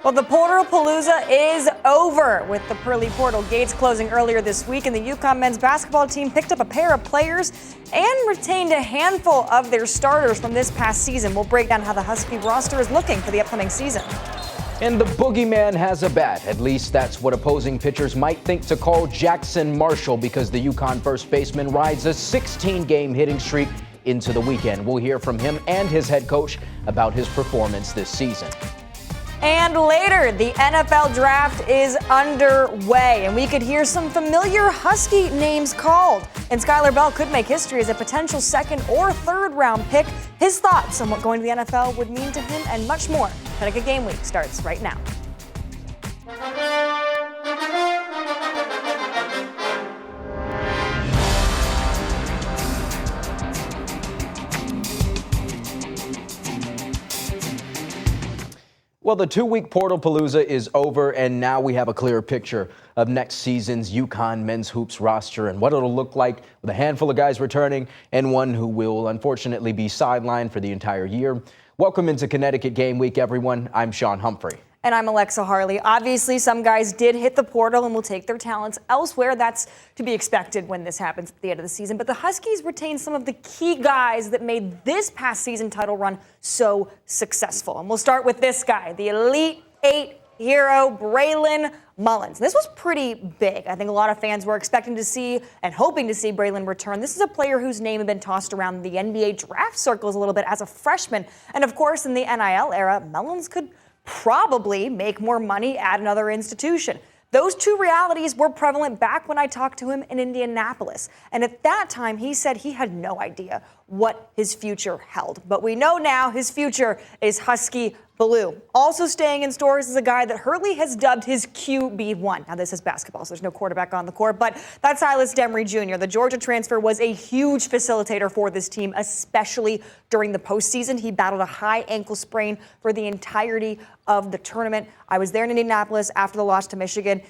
Well, the Portal-Palooza is over with the pearly portal gates closing earlier this week, and the UConn men's basketball team picked up a pair of players and retained a handful of their starters from this past season. We'll break down how the Husky roster is looking for the upcoming season. And the boogeyman has a bat. At least that's what opposing pitchers might think to call Jackson Marshall, because the UConn first baseman rides a 16-game hitting streak into the weekend. We'll hear from him and his head coach about his performance this season. And later, the NFL draft is underway, and we could hear some familiar Husky names called. And Skyler Bell could make history as a potential second or third round pick. His thoughts on what going to the NFL would mean to him and much more. Connecticut Game Week starts right now. Well, the two-week Portal-Palooza is over, and now we have a clearer picture of next season's UConn men's hoops roster and what it'll look like with a handful of guys returning and one who will unfortunately be sidelined for the entire year. Welcome into Connecticut Game Week, everyone. I'm Sean Humphrey. And I'm Alexa Harley. Obviously, some guys did hit the portal and will take their talents elsewhere. That's to be expected when this happens at the end of the season. But the Huskies retained some of the key guys that made this past season title run so successful. And we'll start with this guy, the Elite Eight hero, Braylon Mullins. This was pretty big. I think a lot of fans were expecting to see and hoping to see Braylon return. This is a player whose name had been tossed around the NBA draft circles a little bit as a freshman. And of course, in the NIL era, Mullins could probably make more money at another institution. Those two realities were prevalent back when I talked to him in Indianapolis. And at that time, he said he had no idea what his future held. But we know now his future is Husky Blue. Also staying in stores is a guy that Hurley has dubbed his QB1. Now, this is basketball, so there's no quarterback on the court, but that's Silas Demery Jr. The Georgia transfer was a huge facilitator for this team, especially during the postseason. He battled a high ankle sprain for the entirety of the tournament. I was there in Indianapolis after the loss to Michigan.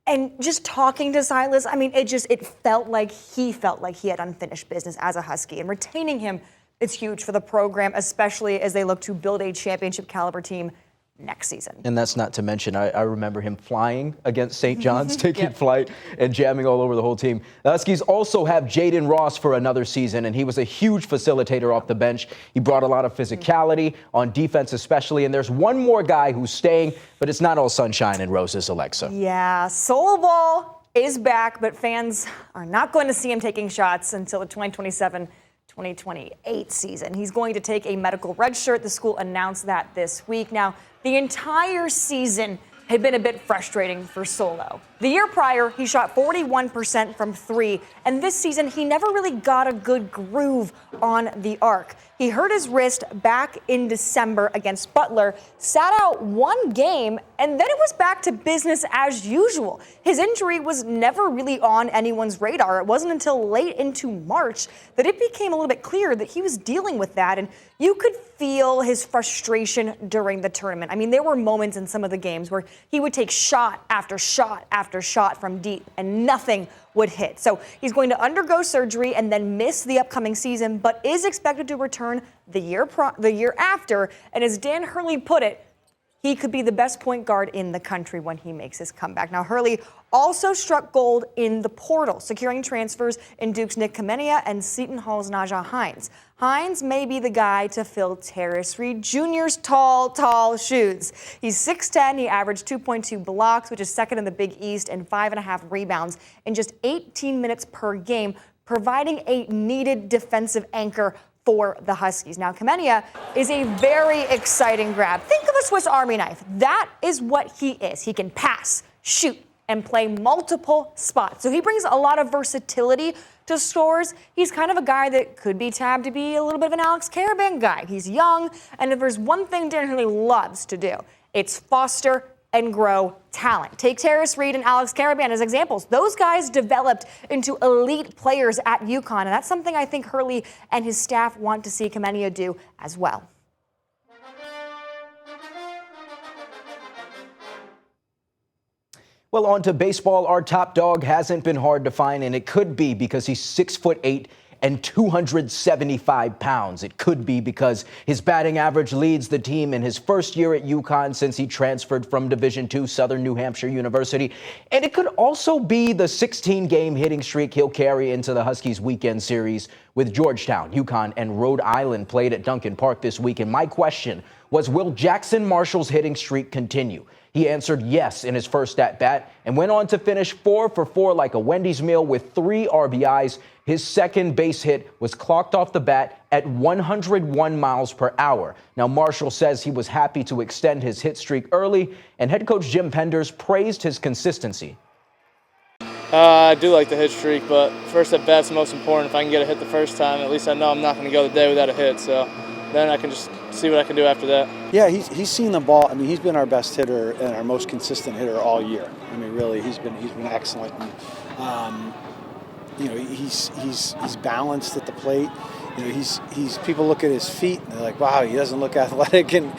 And just talking to Silas, I mean, it felt like he had unfinished business as a Husky. And retaining him, it's huge for the program, especially as they look to build a championship caliber team next season. And that's not to mention, I remember him flying against St. John's, taking flight and jamming all over the whole team. The Huskies also have Jaden Ross for another season, and he was a huge facilitator off the bench. He brought a lot of physicality on defense especially, and there's one more guy who's staying, but it's not all sunshine and roses, Alexa. Yeah, Soul Ball is back, but fans are not going to see him taking shots until the 2027-2028 season. He's going to take a medical red shirt. The school announced that this week. Now, the entire season had been a bit frustrating for Solo. The year prior, he shot 41% from three, and this season he never really got a good groove on the arc. He hurt his wrist back in December against Butler, sat out one game, and then it was back to business as usual. His injury was never really on anyone's radar. It wasn't until late into March that it became a little bit clear that he was dealing with that, and you could feel his frustration during the tournament. I mean, there were moments in some of the games where he would take shot after shot after shot from deep, and nothing would hit. So he's going to undergo surgery and then miss the upcoming season, but is expected to return the year after. And as Dan Hurley put it, he could be the best point guard in the country when he makes his comeback. Now, Hurley also struck gold in the portal, securing transfers in Duke's Nick Kamenia and Seton Hall's Najah Hines. Hines may be the guy to fill Terrace Reed Jr.'s tall shoes. He's 6'10". He averaged 2.2 blocks, which is second in the Big East, and 5.5 rebounds in just 18 minutes per game, providing a needed defensive anchor for the Huskies. Now, Kamenia is a very exciting grab. Think of a Swiss Army knife. That is what he is. He can pass, shoot, and play multiple spots. So he brings a lot of versatility to stores. He's kind of a guy that could be tabbed to be a little bit of an Alex Karaban guy. He's young, and if there's one thing Dan Hurley loves to do, it's foster and grow talent. Take Terrace Reed and Alex Karaban as examples. Those guys developed into elite players at UConn, and that's something I think Hurley and his staff want to see Kamenia do as well. Well, on to baseball. Our top dog hasn't been hard to find, and it could be because he's 6'8" and 275 pounds. It could be because his batting average leads the team in his first year at UConn since he transferred from Division II Southern New Hampshire University. And it could also be the 16-game hitting streak he'll carry into the Huskies weekend series with Georgetown. UConn and Rhode Island played at Duncan Park this week. And my question was, will Jackson Marshall's hitting streak continue? He answered yes in his first at-bat and went on to finish 4 for 4 like a Wendy's meal with 3 RBIs. His second base hit was clocked off the bat at 101 miles per hour. Now, Marshall says he was happy to extend his hit streak early, and head coach Jim Penders praised his consistency. I do like the hit streak, but first at-bat's the most important. If I can get a hit the first time, at least I know I'm not going to go the day without a hit, so then I can just see what I can do after that. Yeah, he's seen the ball. I mean, he's been our best hitter and our most consistent hitter all year. I mean, really, he's been excellent. And, you know, he's balanced at the plate. You know, he's people look at his feet and they're like, wow, he doesn't look athletic, and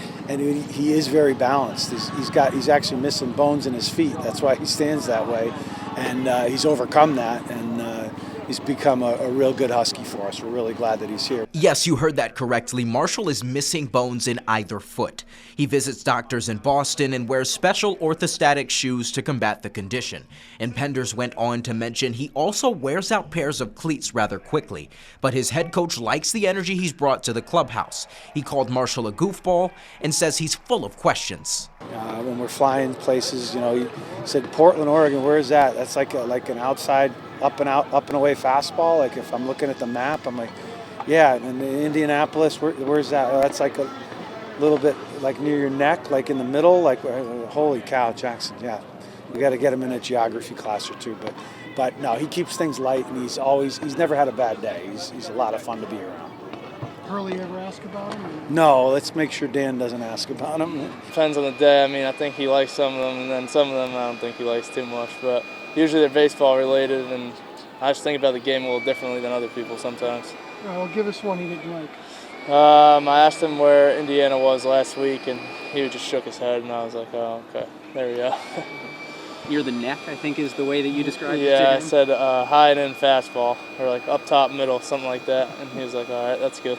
he is very balanced. He's actually missing bones in his feet. That's why he stands that way, and he's overcome that, and he's become a real good Husky for us. We're really glad that he's here. Yes, you heard that correctly. Marshall is missing bones in either foot. He visits doctors in Boston and wears special orthostatic shoes to combat the condition. And Penders went on to mention he also wears out pairs of cleats rather quickly. But his head coach likes the energy he's brought to the clubhouse. He called Marshall a goofball and says he's full of questions. When we're flying places, you know, he said, Portland, Oregon, where is that? That's like an outside up and away fastball. Like if I'm looking at the map, I'm like, yeah, and Indianapolis, where's that? Oh, that's like a little bit like near your neck, like in the middle. Like, holy cow, Jackson, yeah. We got to get him in a geography class or two. But no, he keeps things light, and he's never had a bad day. He's a lot of fun to be around. Hurley ever ask about him? No, let's make sure Dan doesn't ask about him. Depends on the day. I mean, I think he likes some of them, and then some of them I don't think he likes too much. But usually they're baseball related, and I just think about the game a little differently than other people sometimes. All right, well, give us one he didn't like. I asked him where Indiana was last week, and he just shook his head, and I was like, oh, okay, there we go. Near the neck, I think is the way that you described it to Yeah, him. I said high and in fastball, or like up top, middle, something like that, and he was like, all right, that's good.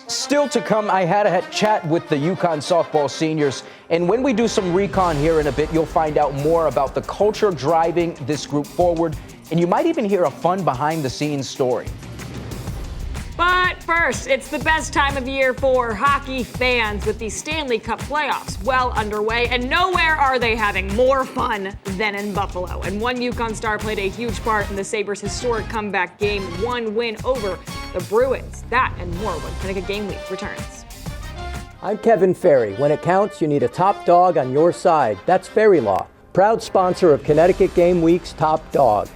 Still to come, I had a chat with the UConn softball seniors, and when we do some recon here in a bit, you'll find out more about the culture driving this group forward, and you might even hear a fun behind-the-scenes story. But first, it's the best time of year for hockey fans with the Stanley Cup playoffs well underway, and nowhere are they having more fun than in Buffalo. And one UConn star played a huge part in the Sabres' historic comeback Game 1 win over the Bruins. That and more when Connecticut Game Week returns. I'm Kevin Ferry. When it counts, you need a top dog on your side. That's Ferry Law, proud sponsor of Connecticut Game Week's Top Dog.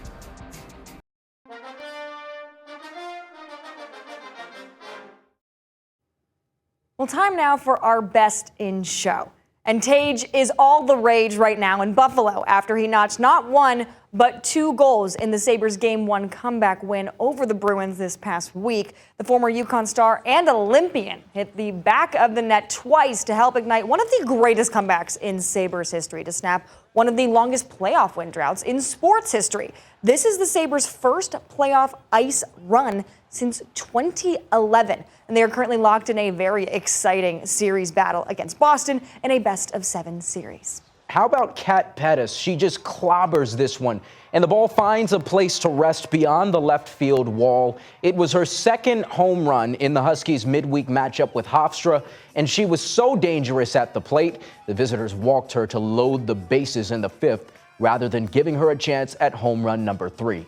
Well, time now for our best in show. And Tage is all the rage right now in Buffalo after he notched not one, but 2 goals in the Sabres Game 1 comeback win over the Bruins this past week. The former UConn star and Olympian hit the back of the net twice to help ignite one of the greatest comebacks in Sabres history to snap one of the longest playoff win droughts in sports history. This is the Sabres' first playoff ice run since 2011, and they are currently locked in a very exciting series battle against Boston in a best-of-7 series. How about Kat Pettis? She just clobbers this one, and the ball finds a place to rest beyond the left field wall. It was her second home run in the Huskies' midweek matchup with Hofstra, and she was so dangerous at the plate, the visitors walked her to load the bases in the 5th rather than giving her a chance at home run number 3.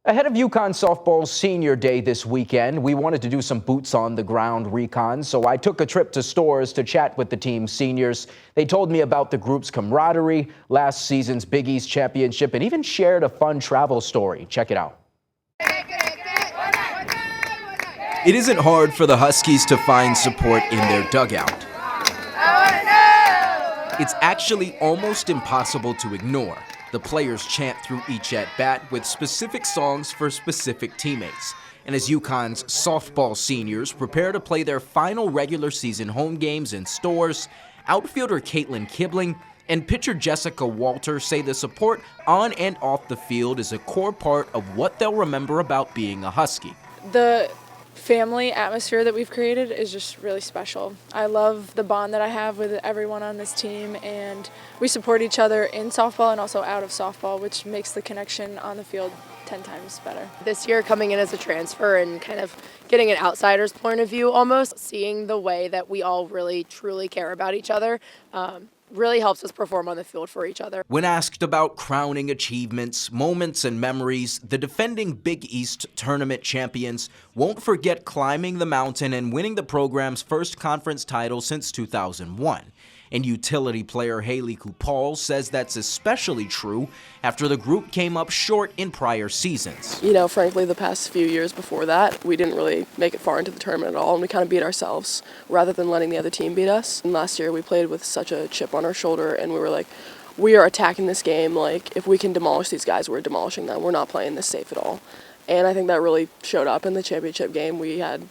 Ahead of UConn softball's senior day this weekend, we wanted to do some boots on the ground recon, so I took a trip to Stores to chat with the team's seniors. They told me about the group's camaraderie, last season's Big East championship, and even shared a fun travel story. Check it out. It isn't hard for the Huskies to find support in their dugout. It's actually almost impossible to ignore. The players chant through each at-bat with specific songs for specific teammates. And as UConn's softball seniors prepare to play their final regular season home games in Stores, outfielder Caitlin Kibling, and pitcher Jessica Walter say the support on and off the field is a core part of what they'll remember about being a Husky. The family atmosphere that we've created is just really special. I love the bond that I have with everyone on this team, and we support each other in softball and also out of softball, which makes the connection on the field 10 times better. This year, coming in as a transfer and kind of getting an outsider's point of view almost, seeing the way that we all really truly care about each other, really helps us perform on the field for each other. When asked about crowning achievements, moments, and memories, the defending Big East tournament champions won't forget climbing the mountain and winning the program's first conference title since 2001. And utility player Haley Kupal says that's especially true after the group came up short in prior seasons. You know, frankly, the past few years before that, we didn't really make it far into the tournament at all, and we kind of beat ourselves rather than letting the other team beat us. And last year we played with such a chip on our shoulder, and we were like, we are attacking this game. Like, if we can demolish these guys, we're demolishing them. We're not playing this safe at all. And I think that really showed up in the championship game. We had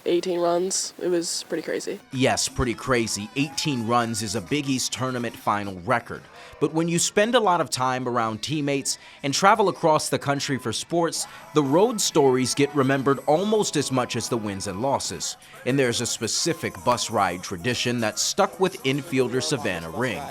18 runs. It was pretty crazy. Yes, pretty crazy. 18 runs is a Big East tournament final record. But when you spend a lot of time around teammates and travel across the country for sports, the road stories get remembered almost as much as the wins and losses. And there's a specific bus ride tradition that stuck with infielder Savannah Ring.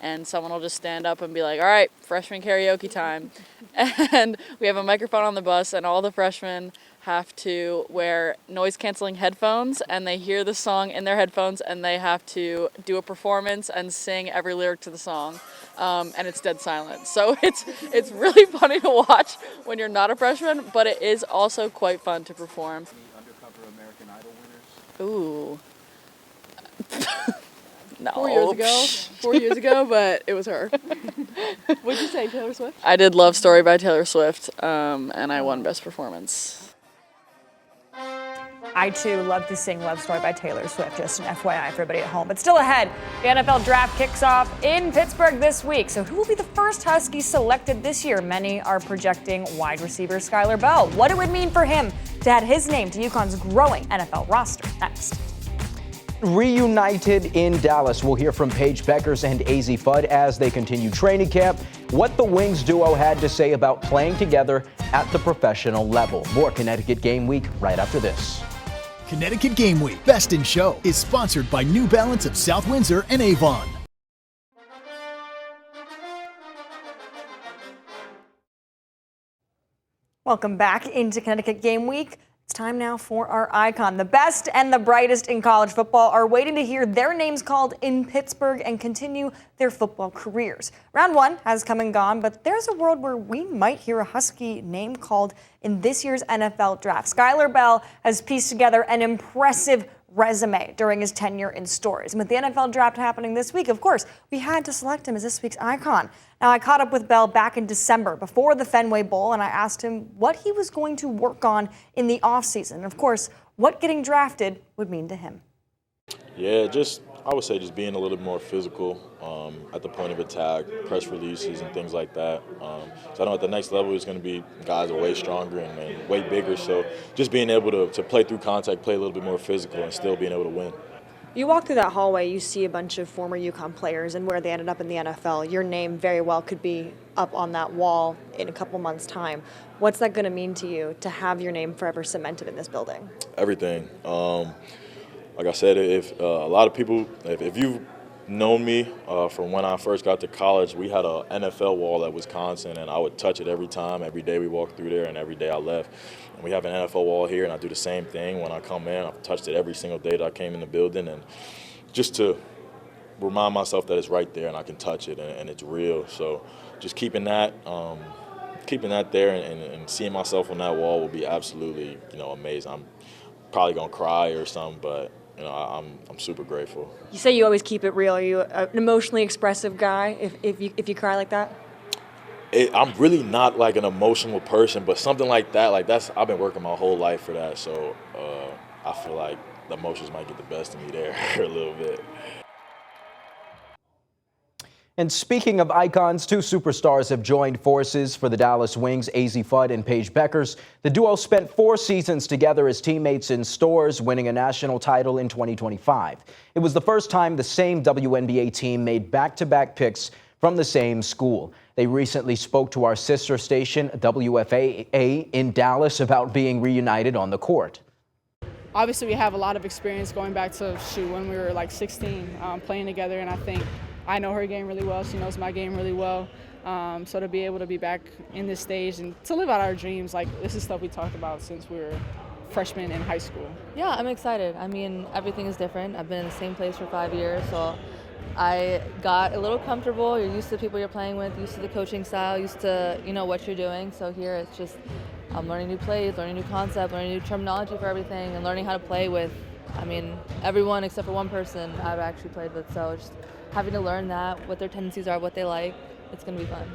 And someone will just stand up and be like, all right, freshman karaoke time. And we have a microphone on the bus, and all the freshmen have to wear noise-canceling headphones, and they hear the song in their headphones, and they have to do a performance and sing every lyric to the song, and it's dead silent. So it's really funny to watch when you're not a freshman, but it is also quite fun to perform. Undercover American Idol winners? Ooh. No. 4 years ago, but it was her. What'd you say, Taylor Swift? I did Love Story by Taylor Swift, and I won Best Performance. I, too, love to sing Love Story by Taylor Swift, just an FYI for everybody at home. But still ahead, the NFL Draft kicks off in Pittsburgh this week. So who will be the first Husky selected this year? Many are projecting wide receiver Skyler Bell. What it would mean for him to add his name to UConn's growing NFL roster. Next. Reunited in Dallas. We'll hear from Paige Beckers and AZ Fudd as they continue training camp, what the Wings duo had to say about playing together at the professional level. More Connecticut Game Week right after this. Connecticut Game Week Best in Show is sponsored by New Balance of South Windsor and Avon. Welcome back into Connecticut Game Week. It's time now for our icon. The best and the brightest in college football are waiting to hear their names called in Pittsburgh and continue their football careers. Round one has come and gone, but there's a world where we might hear a Husky name called in this year's NFL Draft. Skyler Bell has pieced together an impressive resume during his tenure in Stories. And with the NFL Draft happening this week, of course, we had to select him as this week's icon. Now, I caught up with Bell back in December before the Fenway Bowl, and I asked him what he was going to work on in the offseason. And, of course, what getting drafted would mean to him. Yeah, I would say just being a little bit more physical at the point of attack, press releases and things like that. So I know at the next level it's going to be guys are way stronger and way bigger. So just being able to play through contact, play a little bit more physical, and still being able to win. You walk through that hallway, you see a bunch of former UConn players and where they ended up in the NFL. Your name very well could be up on that wall in a couple months' time. What's that going to mean to you to have your name forever cemented in this building? Everything. Like I said, if a lot of people, if you've known me from when I first got to college, we had an NFL wall at Wisconsin, and I would touch it every time, every day we walked through there and every day I left. And we have an NFL wall here, and I do the same thing when I come in. I've touched it every single day that I came in the building, and just to remind myself that it's right there and I can touch it and it's real. So just keeping that there and seeing myself on that wall will be absolutely, amazing. I'm probably gonna cry or something, but I'm super grateful. You say you always keep it real. Are you an emotionally expressive guy if you cry like that? I'm really not like an emotional person, but something like that, I've been working my whole life for that. So I feel like the emotions might get the best of me there a little bit. And speaking of icons, two superstars have joined forces for the Dallas Wings, AZ Fudd and Paige Beckers. The duo spent 4 seasons together as teammates in Stores, winning a national title in 2025. It was the first time the same WNBA team made back-to-back picks from the same school. They recently spoke to our sister station, WFAA, in Dallas about being reunited on the court. Obviously, we have a lot of experience going back to when we were like 16, playing together, and I think I know her game really well. She knows my game really well. So to be able to be back in this stage and to live out our dreams, like this is stuff we talked about since we were freshmen in high school. Yeah, I'm excited. I mean, everything is different. I've been in the same place for 5 years, so I got a little comfortable. You're used to the people you're playing with, used to the coaching style, used to what you're doing. So here it's just I'm learning new plays, learning new concepts, learning new terminology for everything, and learning how to play with, everyone except for one person I've actually played with. So just having to learn that, what their tendencies are, what they like, it's going to be fun.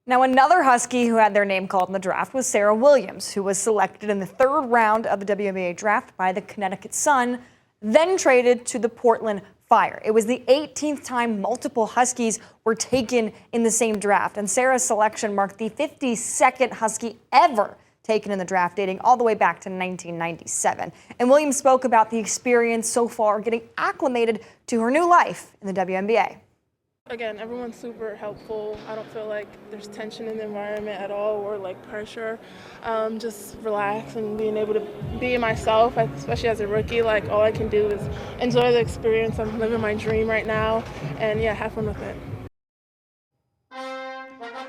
Now, another Husky who had their name called in the draft was Sarah Williams, who was selected in the 3rd round of the WNBA draft by the Connecticut Sun, then traded to the Portland Fire. It was the 18th time multiple Huskies were taken in the same draft, and Sarah's selection marked the 52nd Husky ever taken in the draft, dating all the way back to 1997. And Williams spoke about the experience so far getting acclimated to her new life in the WNBA. Again, everyone's super helpful. I don't feel like there's tension in the environment at all or like pressure. Just relax and being able to be myself, especially as a rookie. Like all I can do is enjoy the experience. I'm living my dream right now and have fun with it.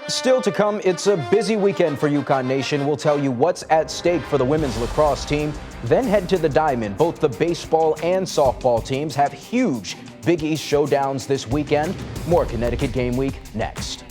Still to come, it's a busy weekend for UConn Nation. We'll tell you what's at stake for the women's lacrosse team. Then head to the Diamond. Both the baseball and softball teams have huge Big East showdowns this weekend. More Connecticut Game Week next.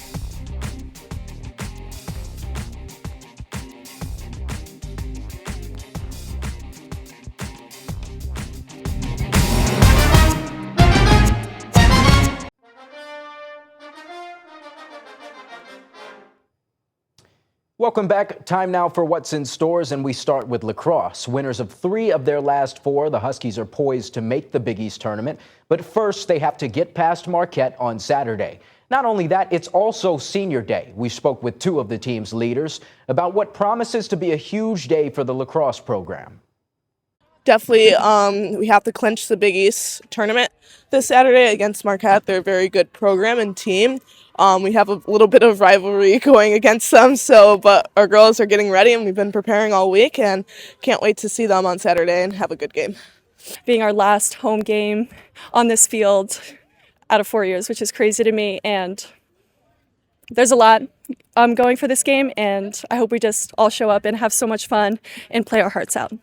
Welcome back. Time now for what's in stores, and we start with lacrosse. Winners of 3 of their last 4, the Huskies are poised to make the Big East tournament. But first, they have to get past Marquette on Saturday. Not only that, it's also senior day. We spoke with 2 of the team's leaders about what promises to be a huge day for the lacrosse program. Definitely, we have to clinch the Big East tournament this Saturday against Marquette. They're a very good program and team. We have a little bit of rivalry going against them, but our girls are getting ready and we've been preparing all week and can't wait to see them on Saturday and have a good game. Being our last home game on this field out of 4 years, which is crazy to me, and there's a lot going for this game, and I hope we just all show up and have so much fun and play our hearts out.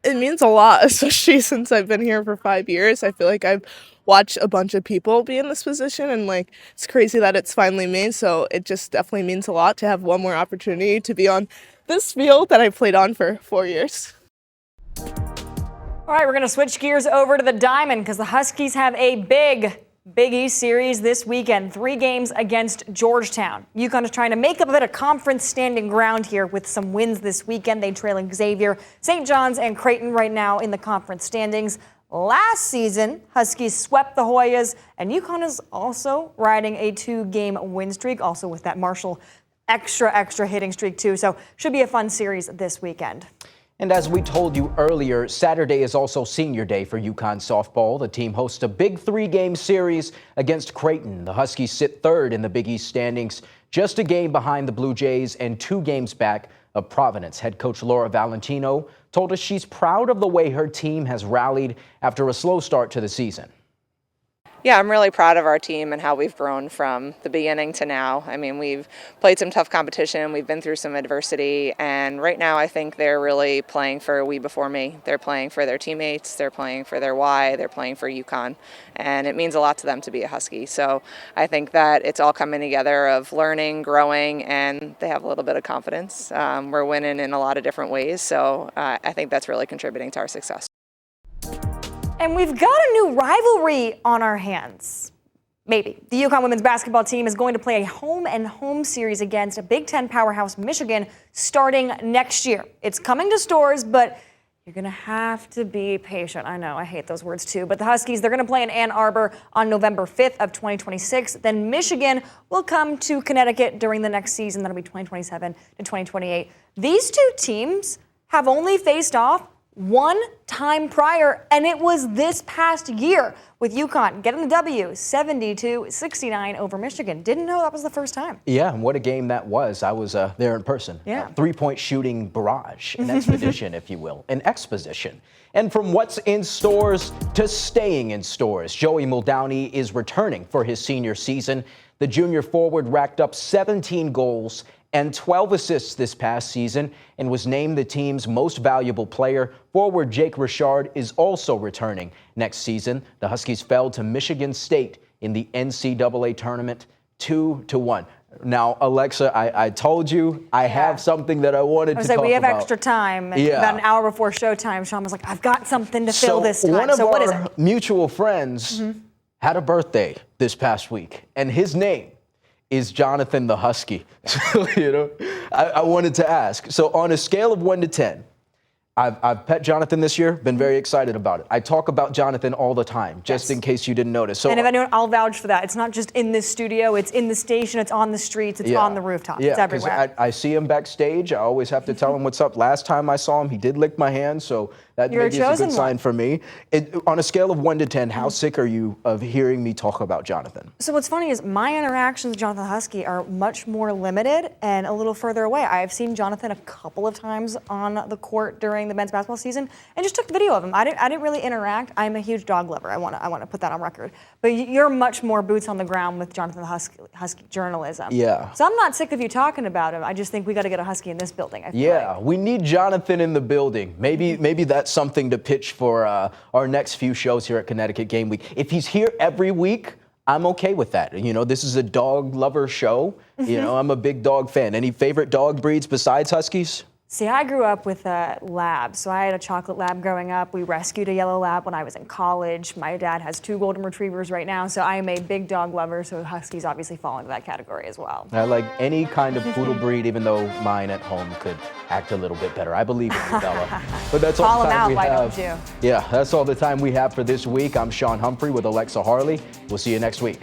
It means a lot, especially since I've been here for 5 years. I feel like I've watched a bunch of people be in this position, and it's crazy that it's finally me. So it just definitely means a lot to have one more opportunity to be on this field that I played on for 4 years. All right, we're going to switch gears over to the Diamond because the Huskies have a Big East series this weekend. 3 games against Georgetown. UConn is trying to make up a bit of conference standing ground here with some wins this weekend. They trailing Xavier, St. John's, and Creighton right now in the conference standings. Last season, Huskies swept the Hoyas, and UConn is also riding a 2-game win streak, also with that Marshall extra hitting streak too. So should be a fun series this weekend. And as we told you earlier, Saturday is also senior day for UConn softball. The team hosts a big 3-game series against Creighton. The Huskies sit 3rd in the Big East standings, just a game behind the Blue Jays and 2 games back of Providence. Head coach Laura Valentino told us she's proud of the way her team has rallied after a slow start to the season. Yeah, I'm really proud of our team and how we've grown from the beginning to now. I mean, we've played some tough competition, we've been through some adversity, and right now I think they're really playing for we before me. They're playing for their teammates, they're playing for their why, they're playing for UConn, and it means a lot to them to be a Husky. So I think that it's all coming together of learning, growing, and they have a little bit of confidence. We're winning in a lot of different ways, so I think that's really contributing to our success. And we've got a new rivalry on our hands. Maybe. The UConn women's basketball team is going to play a home-and-home series against a Big Ten powerhouse Michigan starting next year. It's coming to stores, but You're going to have to be patient. I know, I hate those words too. But the Huskies, they're going to play in Ann Arbor on November 5th of 2026. Then Michigan will come to Connecticut during the next season. That'll be 2027 to 2028. These two teams have only faced off one time prior, and it was this past year with UConn getting the W 70-69 over Michigan. Didn't know that was the first time. Yeah, and what a game that was. I was there in person. Yeah. Three-point shooting barrage, an expedition, if you will, an exposition. And from what's in stores to staying in stores, Joey Muldowney is returning for his senior season. The junior forward racked up 17 goals and 12 assists this past season and was named the team's most valuable player. Forward Jake Richard is also returning next season. The Huskies fell to Michigan State in the NCAA tournament 2-1. Now, Alexa, I told you I have something that I wanted to talk about. We have extra time. About an hour before showtime, Sean was like, I've got something to fill this time. One of what is our it? mutual friends had a birthday this past week, and his name is Jonathan the Husky. So, I wanted to ask. So on a scale of 1 to 10, I've pet Jonathan this year, been very excited about it. I talk about Jonathan all the time, just in case you didn't notice. So, and if anyone, I'll vouch for that. It's not just in this studio, it's in the station, it's on the streets, it's on the rooftops, it's everywhere. I see him backstage. I always have to tell him what's up. Last time I saw him, he did lick my hand, so that maybe is a good sign for me. On a scale of 1 to 10, how sick are you of hearing me talk about Jonathan? So what's funny is my interactions with Jonathan Husky are much more limited and a little further away. I've seen Jonathan a couple of times on the court during the men's basketball season and just took video of him. I didn't really interact. I'm a huge dog lover. I want to put that on record. But you're much more boots on the ground with Jonathan Husky journalism. Yeah. So I'm not sick of you talking about him. I just think we got to get a Husky in this building. I feel like. We need Jonathan in the building. Maybe that's something to pitch for our next few shows here at Connecticut Game Week. If he's here every week, I'm okay with that. This is a dog lover show. I'm a big dog fan. Any favorite dog breeds besides Huskies? See, I grew up with a lab. So I had a chocolate lab growing up. We rescued a yellow lab when I was in college. My dad has 2 golden retrievers right now. So I am a big dog lover. So Huskies obviously fall into that category as well. I like any kind of poodle breed, even though mine at home could act a little bit better. I believe in you, Bella. But that's all the time we have. Why don't you? Yeah, that's all the time we have for this week. I'm Sean Humphrey with Alexa Harley. We'll see you next week.